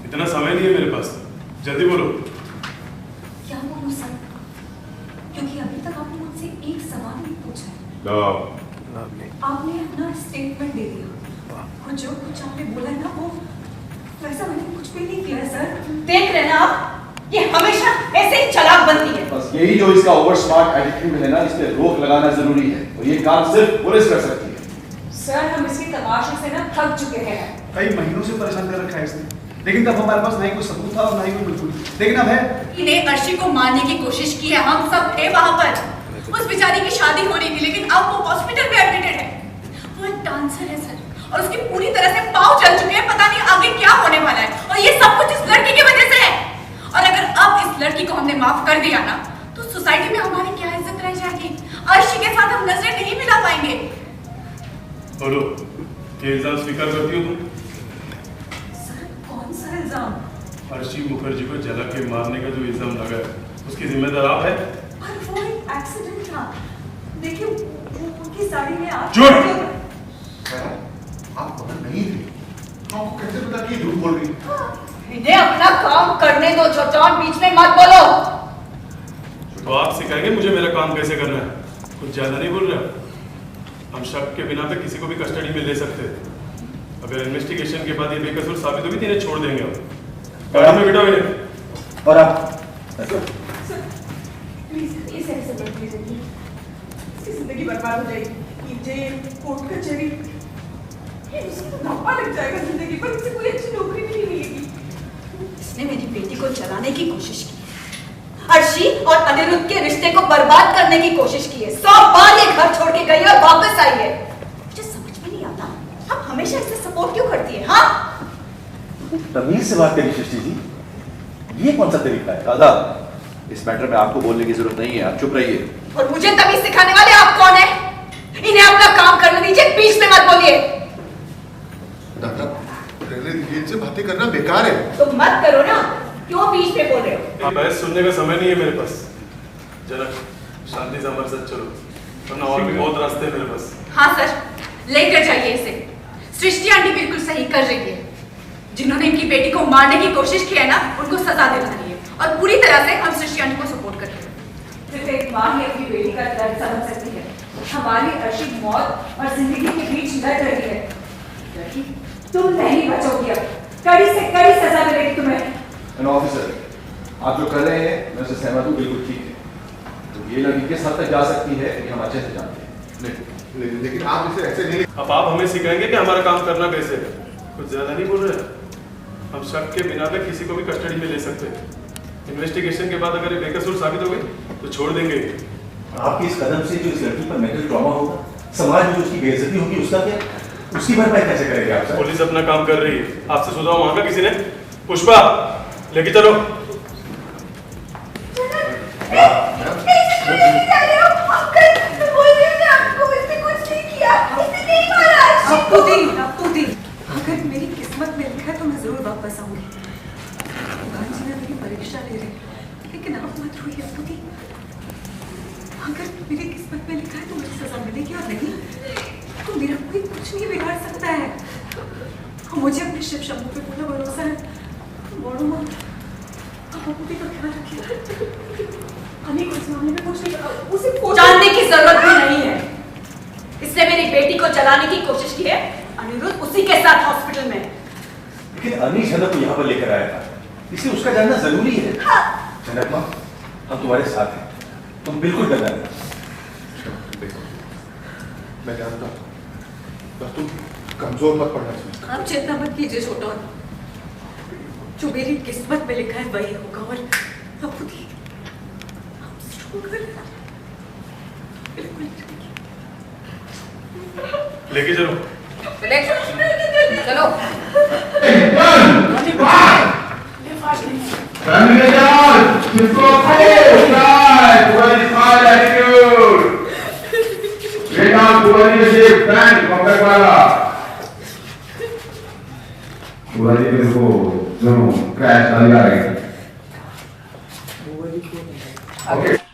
इतना समय नहीं है मेरे पास, जल्दी बोलो। क्या बोलूं सर, क्योंकि अभी तक आपने मुझसे एक सवाल नहीं पूछा है। आपने अपना स्टेटमेंट दे दिया और जो कुछ आपने बोला है ना, वो वैसा मैंने कुछ भी नहीं किया है सर। देख रहे ना आप, ये हमेशा ऐसे ही चालाक बनती है। बस यही जो इसका ओवर स्मार्ट एटीट्यूड है ना, इस पे रोक लगाना जरूरी है और ये काम सिर्फ पुलिस कर सकती है। सर हम इसके तमाशे से ना थक चुके हैं। कई महीनों से परेशान कर रखा है इसने, लेकिन तब हमारे पास नहीं कोई सबूत था और नहीं कोई बिल्कुल, लेकिन अब है। इन्हें अर्शी को मारने की कोशिश की है, हम सब थे वहां पर। उस बेचारी की शादी हो रही थी, लेकिन अब वो हॉस्पिटल में एडमिटेड है। वो एक डांसर है सर, और उसके पूरी तरह से पाँव जल चुके हैं। पता नहीं आगे क्या होने वाला है, और ये सब कुछ इस लड़की की वजह से है। और अगर अब इस लड़की को हमने माफ कर दिया ना, तो सोसाइटी में हमारी क्या इज्जत रह जाएगी। अर्शी के साथ हम नजरें नहीं मिला पाएंगे। बोलो, ये इल्जाम स्वीकार करती हो तुम? सर कौन सा इल्जाम? अर्शी मुखर्जी को जला के मारने का जो इल्जाम लगा है, उसकी जिम्मेदार आप है। पर वो एक एक्सीडेंट था, देखिए उनकी साड़ी में आप। चुप! आप वहां नहीं थे, आपको कैसे पता कि झूठ बोल रही? इन्हें अपना काम करने दो छोटन, बीच में मत बोलो। तो आप सिखाएंगे मुझे मेरा काम कैसे करना है? कुछ ज्यादा नहीं बोल रहे? हम शक के बिना पे किसी को भी कस्टडी में ले सकते हैं। अगर इन्वेस्टिगेशन के बाद ये बेकसूर साबित होगी तो इन्हें छोड़ देंगे हम। गाड़ी में बिठाओ इन्हें। और आप प्लीज इस ऐसे मत कीजिए, इसकी जिंदगी बर्बाद हो जाएगी। जेल, कोर्ट कचहरी, ये इसको धप्पा लग जाएगा जिंदगी पर, इसे कोई अच्छी नौकरी भी नहीं मिलेगी। इसने मेरी बेटी को जलाने की कोशिश की, अर्शी और अनिरुद्ध के रिश्ते को बर्बाद करने की कोशिश की है। 100 बार ये घर छोड़ के गई और वापस आई है। मुझे समझ में नहीं आता, आप हमेशा इसे सपोर्ट क्यों करती है? हाँ, तमीज से बात करिए सृष्टि जी, ये कौन सा तरीका है? दादा, इस मैटर में आपको बोलने की जरूरत नहीं है, आप चुप रहिए। और मुझे तमीज सिखाने वाले आप कौन है? इन्हें अपना काम करने दीजिए, बीच में मत बोलिए। दादा, पहले दिल से बातें करना बेकार है। तो मत करो ना, क्यों बीच में बोल रहे हो? बहस सुनने का समय नहीं है मेरे पास। जरा शांति से हमारे साथ चलो, वरना और भी बहुत रास्ते हैं मेरे पास। हाँ सर, लेकर जाइए इसे। सृष्टि आंटी बिल्कुल सही कर रही है। जिन्होंने इनकी बेटी को मारने की कोशिश की है ना, उनको सजा देना चाहिए। और पूरी तरह से हम सृष्टि आंटी को सपोर्ट करते हैं। सिर्फ एक माँ ही अपनी बेटी का दर्द समझ सकती है। हमारी अर्शी मौत और जिंदगी के बीच लड़ रही है। लड़की, तुम नहीं बचोगी अब, कड़ी से कड़ी सजा मिलेगी तुम्हें। ऑफिसर, आप जो कर रहे हैं मैं उससे सहमत हूँ, बिल्कुल ठीक है। तो ये लड़की किस हद तक जा सकती है ये हम अच्छे से जानते हैं। लेकिन आप इसे ऐसे नहीं। अब आप हमें सिखाएंगे कि हमारा काम करना कैसे है? कुछ ज्यादा नहीं बोल रहे? हम शक के बिना पे किसी को भी कस्टडी में ले सकते हैं। इन्वेस्टिगेशन के बाद अगर ये बेकसूर साबित हो गई तो छोड़ देंगे। आपके इस कदम से जो इस लड़की पर मेंटल ट्रॉमा होगा, समाज में जो उसकी बेइज्जती होगी, उसका क्या, उसकी भरपाई कैसे करेंगे आप? पुलिस अपना काम कर रही है, आपसे सुझाव मांगा किसी ने? पुष्पा, लेके चलो। अगर मेरी किस्मत में लिखा है तो मैं जरूर वापस आऊंगी। भगवान जी ने मेरी परीक्षा ले रहे, लेकिन आप मत रोइए अपूती। अगर मेरी किस्मत में लिखा है तो मुझे सजा मिलेगी, और नहीं तो मेरा कोई कुछ नहीं बिगाड़ सकता है। मुझे अपने शिव शंभू पे पूरा भरोसा है। मोड़ो मत, आप अपूती का ख्याल रखिए। हमें इस मामले में कुछ नहीं, उसे जानने की जरूरत भी नहीं है। इसने मेरी बेटी को जलाने की कोशिश की है, अनिरुद्ध उसी के साथ हॉस्पिटल में। लेकिन अनीश जनक को यहाँ पर लेकर आया था, इसलिए उसका जानना जरूरी है। जनक माँ, हम तुम्हारे साथ हैं, तुम बिल्कुल डरना नहीं। देखो, मैं जानता हूँ, बस तुम कमजोर मत पड़ना चाहिए। आप चिंता मत कीजिए छोटा, जो मेरी किस्मत में लिखा है वही होगा। और अपूती, आप स्ट्रॉन्ग हैं। लेके चलो। चलो। क्रैश डाल रहा है। ओके